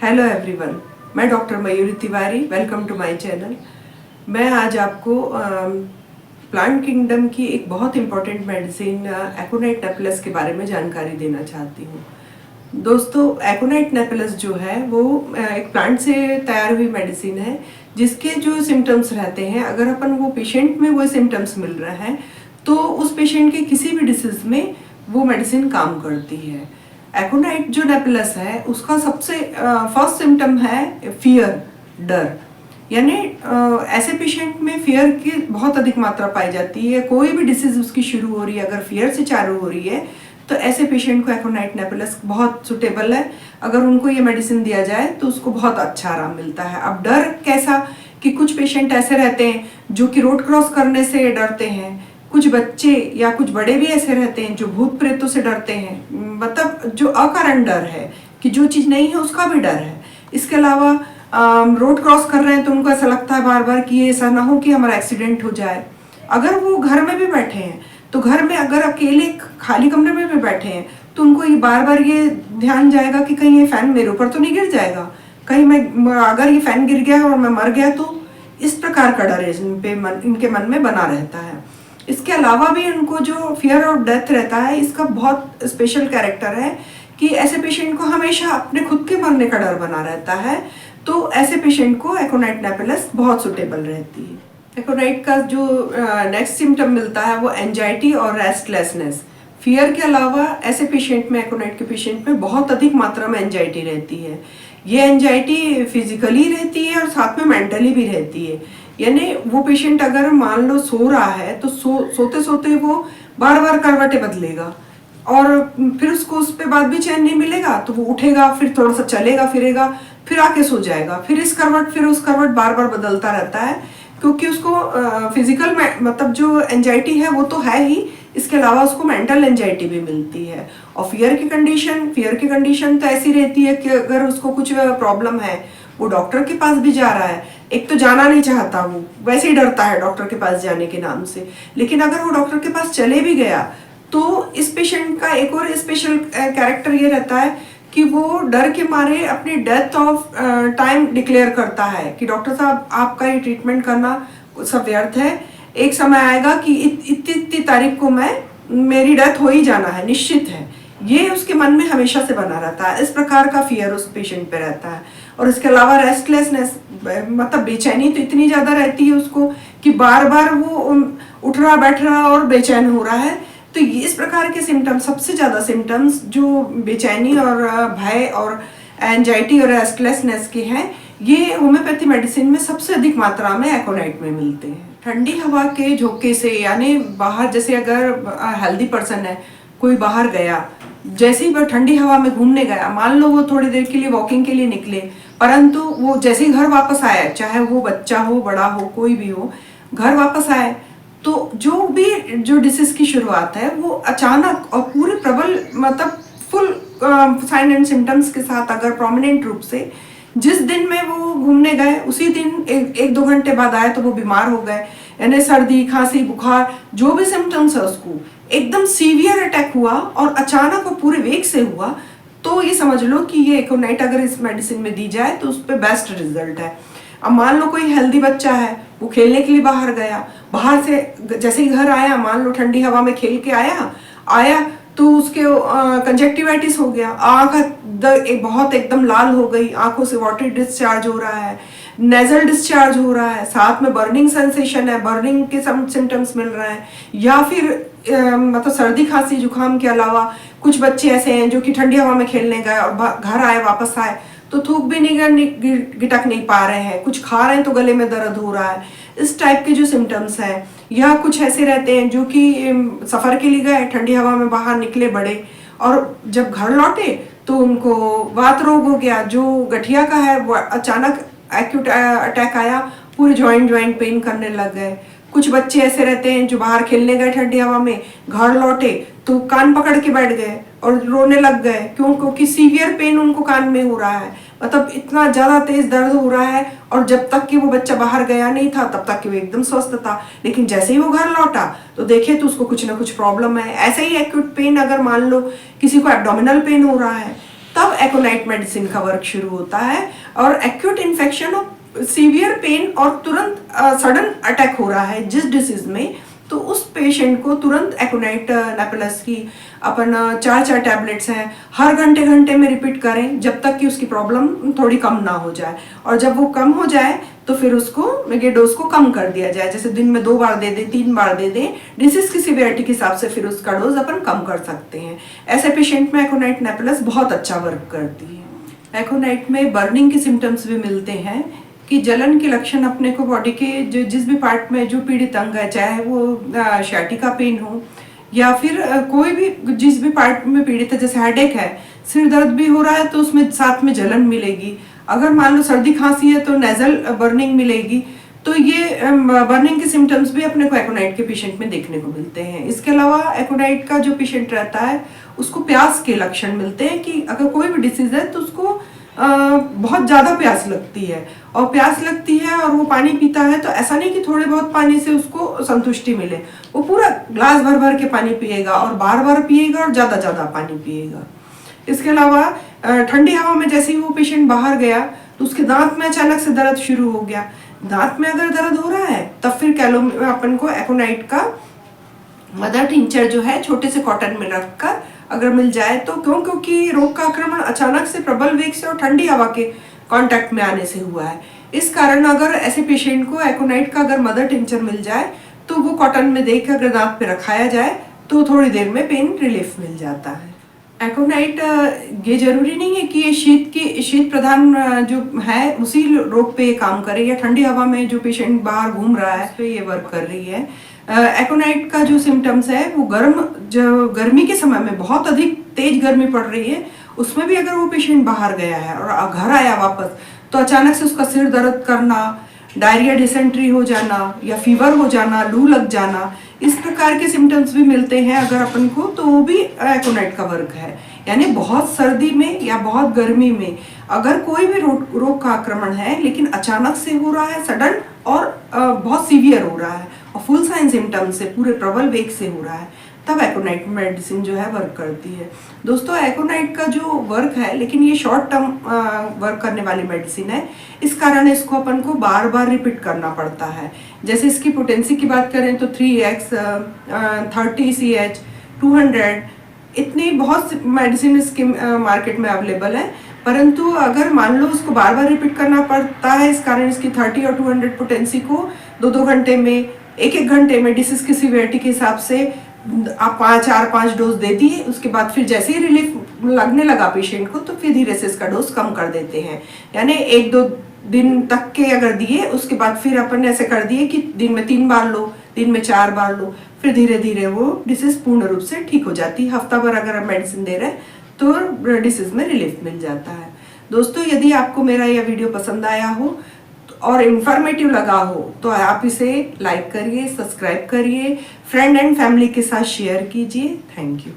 Hello everyone, मैं doctor Mayuri Tiwari. Welcome to my channel. मैं आज आपको प्लांट किंगडम की एक बहुत इम्पॉर्टेंट मेडिसिन एकोनाइट नेपेलस के बारे में जानकारी देना चाहती हूँ। दोस्तों, एकोनाइट नेपेलस जो है वो एक प्लांट से तैयार हुई मेडिसिन है जिसके जो सिम्टम्स रहते हैं, अगर अपन वो पेशेंट में वो सिम्टम्स मिल रहे हैं तो उस पेशेंट के किसी भी डिसीज में वो मेडिसिन काम करती है। एकोनाइट जो नेपेलस है उसका सबसे फर्स्ट सिम्टम है फियर, डर। यानी ऐसे पेशेंट में फियर की बहुत अधिक मात्रा पाई जाती है। कोई भी डिसीज उसकी शुरू हो रही है, अगर फियर से चालू हो रही है तो ऐसे पेशेंट को एकोनाइट नेपेलस बहुत सुटेबल है। अगर उनको ये मेडिसिन दिया जाए तो उसको बहुत अच्छा आराम मिलता है। अब डर कैसा कि कुछ पेशेंट ऐसे रहते हैं जो कि रोड क्रॉस करने से डरते हैं, कुछ बच्चे या कुछ बड़े भी ऐसे रहते हैं जो भूत प्रेतों से डरते हैं, मतलब जो अकारण डर है कि जो चीज़ नहीं है उसका भी डर है। इसके अलावा रोड क्रॉस कर रहे हैं तो उनको ऐसा लगता है बार बार कि ये ऐसा ना हो कि हमारा एक्सीडेंट हो जाए। अगर वो घर में भी बैठे हैं तो घर में अगर अकेले खाली कमरे में भी बैठे हैं तो उनको ये बार बार ये ध्यान जाएगा कि कहीं ये फैन मेरे ऊपर तो नहीं गिर जाएगा, कहीं मैं अगर ये फैन गिर गया और मैं मर गया तो। इस प्रकार का डर इनके मन में बना रहता है। इसके अलावा भी इनको जो फियर ऑफ डेथ रहता है, इसका बहुत स्पेशल कैरेक्टर है कि ऐसे पेशेंट को हमेशा अपने खुद के मरने का डर बना रहता है। तो ऐसे पेशेंट को एकोनाइट नेपेलस बहुत सुटेबल रहती है। एकोनाइट का जो नेक्स्ट सिम्टम मिलता है वो एंजाइटी और रेस्टलेसनेस। फियर के अलावा ऐसे पेशेंट में, एकोनाइट के पेशेंट में बहुत अधिक मात्रा में एंजाइटी रहती है। ये एंजाइटी फिजिकली रहती है और साथ में मेंटली भी रहती है। यानी वो पेशेंट अगर मान लो सो रहा है तो सोते सोते वो बार बार करवटें बदलेगा और फिर उसको उस पर बाद भी चैन नहीं मिलेगा तो वो उठेगा, फिर थोड़ा सा चलेगा फिरेगा, फिर आके सो जाएगा, फिर इस करवट फिर उस करवट बार बार बदलता रहता है। क्योंकि उसको फिजिकल मतलब जो एंजाइटी है वो तो है ही, इसके अलावा उसको मेंटल एंजाइटी भी मिलती है। और फियर की कंडीशन तो ऐसी रहती है कि अगर उसको कुछ प्रॉब्लम है, वो डॉक्टर के पास भी जा रहा है, एक तो जाना नहीं चाहता, वो वैसे ही डरता है डॉक्टर के पास जाने के नाम से। लेकिन अगर वो डॉक्टर के पास चले भी गया तो इस पेशेंट का एक और स्पेशल कैरेक्टर ये रहता है कि वो डर के मारे अपनी डेथ ऑफ टाइम डिक्लेयर करता है कि डॉक्टर साहब आपका ये ट्रीटमेंट करना सब व्यर्थ है, एक समय आएगा कि इतनी तारीख को मेरी डेथ हो ही जाना है, निश्चित है। ये उसके मन में हमेशा से बना रहता है। इस प्रकार का फियर उस पेशेंट पे रहता है। और इसके अलावा रेस्टलेसनेस, मतलब बेचैनी तो इतनी ज़्यादा रहती है उसको कि बार बार वो उठ रहा बैठ रहा और बेचैन हो रहा है। तो इस प्रकार के सिम्टम्स, सबसे ज़्यादा सिम्टम्स जो बेचैनी और भय और एंजाइटी और रेस्टलेसनेस के हैं, ये होम्योपैथी मेडिसिन में सबसे अधिक मात्रा में एकोनाइट में मिलते हैं। ठंडी हवा के झोंके से, यानी बाहर, जैसे अगर हेल्दी पर्सन है, कोई बाहर गया, जैसे ही वह ठंडी हवा में घूमने गया, मान लो वो थोड़ी देर के लिए वॉकिंग के लिए निकले, परंतु वो जैसे ही घर वापस आया, चाहे वो बच्चा हो, बड़ा हो, कोई भी हो, घर वापस आए तो जो डिसीज की शुरुआत है वो अचानक और पूरे प्रबल, मतलब फुल साइन एंड सिम्टम्स के साथ, अगर प्रोमिनेंट रूप से जिस दिन में वो घूमने गए उसी दिन एक दो घंटे बाद आए तो वो बीमार हो गए। यानी सर्दी, खांसी, बुखार, जो भी सिम्टम्स है उसको एकदम सीवियर अटैक हुआ और अचानक वो पूरे वेग से हुआ, तो ये समझ लो कि ये एकोनाइट अगर इस मेडिसिन में दी जाए तो उस पर बेस्ट रिजल्ट है। अब मान लो कोई हेल्दी बच्चा है, वो खेलने के लिए बाहर गया, बाहर से जैसे ही घर आया, मान लो ठंडी हवा में खेल के आया तो उसके कंजक्टिवाइटिस हो गया, आँख बहुत एकदम लाल हो गई, आंखों से वाटर डिस्चार्ज हो रहा है, नेजल डिस्चार्ज हो रहा है, साथ में बर्निंग सेंसेशन है, बर्निंग के सिम्टम्स मिल रहे हैं, या फिर मतलब सर्दी खांसी जुकाम के अलावा कुछ बच्चे ऐसे हैं जो कि ठंडी हवा में खेलने गए और घर आए, वापस आए तो थूक भी नहीं गिटक नहीं पा रहे हैं, कुछ खा रहे हैं तो गले में दर्द हो रहा है। इस टाइप के जो सिम्टम्स हैं, या कुछ ऐसे रहते हैं जो कि सफ़र के लिए गए, ठंडी हवा में बाहर निकले बड़े, और जब घर लौटे तो उनको वात रोग हो गया, जो गठिया का है, वो अचानक एक्यूट अटैक आया, पूरे जॉइंट पेन करने लग गए। कुछ बच्चे ऐसे रहते हैं जो बाहर खेलने गए ठंडी हवा में, घर लौटे तो कान पकड़ के बैठ गए और रोने लग गए। क्यों? क्योंकि सीवियर पेन उनको कान में हो रहा है, मतलब इतना ज़्यादा तेज दर्द हो रहा है। और जब तक कि वो बच्चा बाहर गया नहीं था तब तक कि वो एकदम स्वस्थ था, लेकिन जैसे ही वो घर लौटा तो देखे तो उसको कुछ ना कुछ प्रॉब्लम है। ऐसे ही एक्यूट पेन, अगर मान लो किसी को एब्डोमिनल पेन हो रहा है, तब एकोनाइट मेडिसिन का वर्क शुरू होता है। और एक्यूट इन्फेक्शन और सीवियर पेन और तुरंत सडन अटैक हो रहा है जिस डिसीज में, तो उस पेशेंट को तुरंत एकोनाइट नेपेलस की अपन 4 टैबलेट्स हैं, हर घंटे घंटे में रिपीट करें जब तक कि उसकी प्रॉब्लम थोड़ी कम ना हो जाए। और जब वो कम हो जाए तो फिर उसको ये डोज को कम कर दिया जाए, जैसे दिन में 2 बार दे दें, 3 बार दे दें, डिसीज की सिवियरिटी के हिसाब से फिर उसका डोज अपन कम कर सकते हैं। ऐसे पेशेंट में एकोनाइट नेपेलस बहुत अच्छा वर्क करती है। एकोनाइट में बर्निंग के सिम्टम्स भी मिलते हैं कि जलन के लक्षण अपने को बॉडी के जो जिस भी पार्ट में जो पीड़ित अंग है, चाहे वो शाटिका पेन हो या फिर कोई भी जिस भी पार्ट में पीड़ित है, जैसे हेडेक है, सिर दर्द भी हो रहा है तो उसमें साथ में जलन मिलेगी। अगर मान लो सर्दी खांसी है तो नेजल बर्निंग मिलेगी। तो ये बर्निंग के सिम्टम्स भी अपने को एकोनाइट के पेशेंट में देखने को मिलते हैं। इसके अलावा एकोनाइट का जो पेशेंट रहता है उसको प्यास के लक्षण मिलते हैं कि अगर कोई भी डिसीज है तो उसको बहुत ज़्यादा प्यास लगती है, और प्यास लगती है और वो पानी पीता है तो ऐसा नहीं कि थोड़े बहुत पानी से उसको संतुष्टि मिले, वो पूरा ग्लास भर भर के पानी पिएगा और बार बार पिएगा और ज़्यादा ज़्यादा पानी पिएगा। इसके अलावा ठंडी हवा में जैसे ही वो पेशेंट बाहर गया तो उसके दांत में अचानक से दर्द शुरू हो गया। दांत में अगर दर्द हो रहा है तब फिर अपन को एकोनाइट का मदर टिंचर जो है छोटे से कॉटन में रखकर अगर मिल जाए तो क्योंकि रोग का आक्रमण अचानक से प्रबल वेग से और ठंडी हवा के कांटेक्ट में आने से हुआ है। इस कारण अगर ऐसे पेशेंट को एकोनाइट का अगर मदर टिंचर मिल जाए तो वो कॉटन में देकर अगर दांत पे रखाया जाए तो थोड़ी देर में पेन रिलीफ मिल जाता है। एकोनाइट ये जरूरी नहीं है कि ये शीत प्रधान जो है उसी रोग पे ये काम करे, या ठंडी हवा में जो पेशेंट बाहर घूम रहा है उस पे ये वर्क कर रही है। एकोनाइट का जो सिम्टम्स है वो गर्मी के समय में बहुत अधिक तेज गर्मी पड़ रही है, उसमें भी अगर वो पेशेंट बाहर गया है और घर आया वापस तो अचानक से उसका सिर दर्द करना, डायरिया, डिसेंट्री हो जाना या फीवर हो जाना, लू लग जाना, इस प्रकार के सिम्टम्स भी मिलते हैं अगर अपन को, तो वो भी एकोनाइट का वर्क है। यानी बहुत सर्दी में या बहुत गर्मी में अगर कोई भी रोग का आक्रमण है लेकिन अचानक से हो रहा है, सडन और बहुत सीवियर हो रहा है और फुल साइन सिम्टम्स से पूरे प्रबल वेग से हो रहा है, तब एकोनाइट मेडिसिन जो है वर्क करती है। दोस्तों, एकोनाइट का जो वर्क है लेकिन ये शॉर्ट टर्म वर्क करने वाली मेडिसिन है, इस कारण इसको अपन को बार बार रिपीट करना पड़ता है। जैसे इसकी पोटेंसी की बात करें तो 3x 30 CH 200 इतनी बहुत मेडिसिन इसके मार्केट में अवेलेबल है, परंतु अगर मान लो उसको बार बार रिपीट करना पड़ता है, इस कारण इसकी 30 और 200 पोटेंसी को 2-2 घंटे में, 1-1 घंटे में डिसीज की सीवियरिटी के हिसाब से आप 4-5 डोज दे दिए। उसके बाद फिर जैसे ही रिलीफ लगने लगा पेशेंट को तो फिर धीरे से इसका डोज कम कर देते हैं। यानी 1-2 दिन तक के अगर दिए, उसके बाद फिर अपन ऐसे कर दिए कि दिन में 3 बार लो, दिन में 4 बार लो, फिर धीरे धीरे वो डिसीज पूर्ण रूप से ठीक हो जाती है। हफ्ता भर अगर हम मेडिसिन दे रहे हैं तो डिसीज में रिलीफ मिल जाता है। दोस्तों, यदि आपको मेरा यह वीडियो पसंद आया हो और इंफॉर्मेटिव लगा हो तो आप इसे लाइक करिए, सब्सक्राइब करिए, फ्रेंड एंड फैमिली के साथ शेयर कीजिए। Thank you.